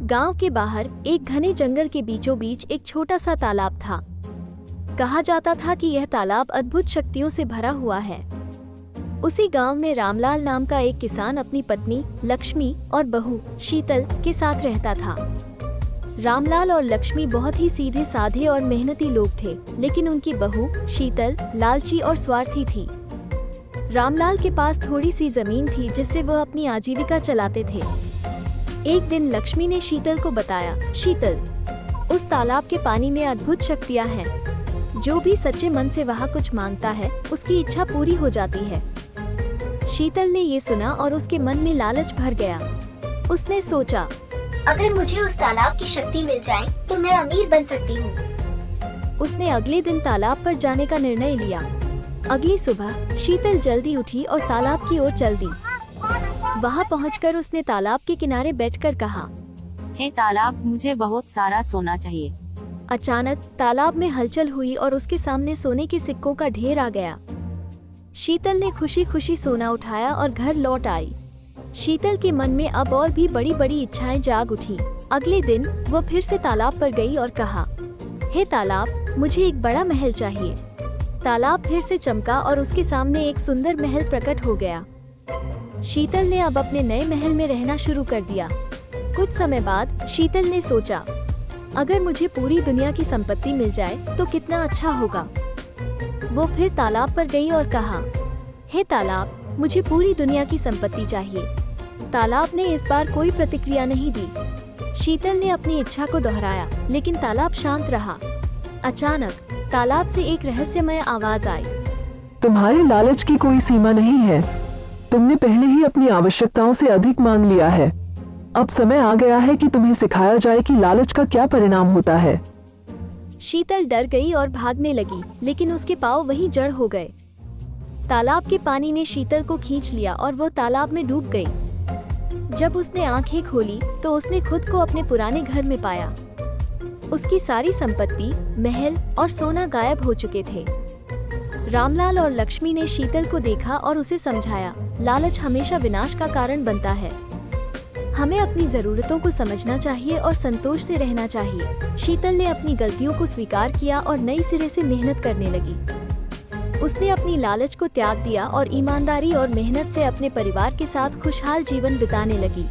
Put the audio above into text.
गांव के बाहर एक घने जंगल के बीचों बीच एक छोटा सा तालाब था। कहा जाता था कि यह तालाब अद्भुत शक्तियों से भरा हुआ है। उसी गांव में रामलाल नाम का एक किसान अपनी पत्नी लक्ष्मी और बहू शीतल के साथ रहता था। रामलाल और लक्ष्मी बहुत ही सीधे साधे और मेहनती लोग थे, लेकिन उनकी बहू शीतल लालची और स्वार्थी थी। रामलाल के पास थोड़ी सी जमीन थी जिससे वह अपनी आजीविका चलाते थे। एक दिन लक्ष्मी ने शीतल को बताया, शीतल, उस तालाब के पानी में अद्भुत शक्तियाँ हैं। जो भी सच्चे मन से वहाँ कुछ मांगता है उसकी इच्छा पूरी हो जाती है। शीतल ने ये सुना और उसके मन में लालच भर गया। उसने सोचा, अगर मुझे उस तालाब की शक्ति मिल जाए तो मैं अमीर बन सकती हूँ। उसने अगले दिन तालाब पर जाने का निर्णय लिया। अगली सुबह शीतल जल्दी उठी और तालाब की ओर चल दी। वहां पहुंचकर उसने तालाब के किनारे बैठकर कहा, हे तालाब, मुझे बहुत सारा सोना चाहिए। अचानक तालाब में हलचल हुई और उसके सामने सोने के सिक्कों का ढेर आ गया। शीतल ने खुशी खुशी सोना उठाया और घर लौट आई। शीतल के मन में अब और भी बड़ी बड़ी इच्छाएं जाग उठी। अगले दिन वो फिर से तालाब पर गई और कहा, हे तालाब, मुझे एक बड़ा महल चाहिए। तालाब फिर से चमका और उसके सामने एक सुंदर महल प्रकट हो गया। शीतल ने अब अपने नए महल में रहना शुरू कर दिया। कुछ समय बाद शीतल ने सोचा, अगर मुझे पूरी दुनिया की संपत्ति मिल जाए तो कितना अच्छा होगा। वो फिर तालाब पर गई और कहा, हे तालाब, मुझे पूरी दुनिया की संपत्ति चाहिए। तालाब ने इस बार कोई प्रतिक्रिया नहीं दी। शीतल ने अपनी इच्छा को दोहराया, लेकिन तालाब शांत रहा। अचानक तालाब से एक रहस्यमय आवाज आई, तुम्हारी लालच की कोई सीमा नहीं है। तुमने पहले ही अपनी आवश्यकताओं से अधिक मांग लिया है। अब समय आ गया है कि तुम्हें सिखाया जाए कि लालच का क्या परिणाम होता है। शीतल डर गई और भागने लगी, लेकिन उसके पांव वहीं जड़ हो गए। तालाब के पानी ने शीतल को खींच लिया और वो तालाब में डूब गई। जब उसने आंखें खोली तो उसने खुद को अपने पुराने घर में पाया। उसकी सारी संपत्ति, महल और सोना गायब हो चुके थे। रामलाल और लक्ष्मी ने शीतल को देखा और उसे समझाया, लालच हमेशा विनाश का कारण बनता है। हमें अपनी जरूरतों को समझना चाहिए और संतोष से रहना चाहिए। शीतल ने अपनी गलतियों को स्वीकार किया और नई सिरे से मेहनत करने लगी। उसने अपनी लालच को त्याग दिया और ईमानदारी और मेहनत से अपने परिवार के साथ खुशहाल जीवन बिताने लगी।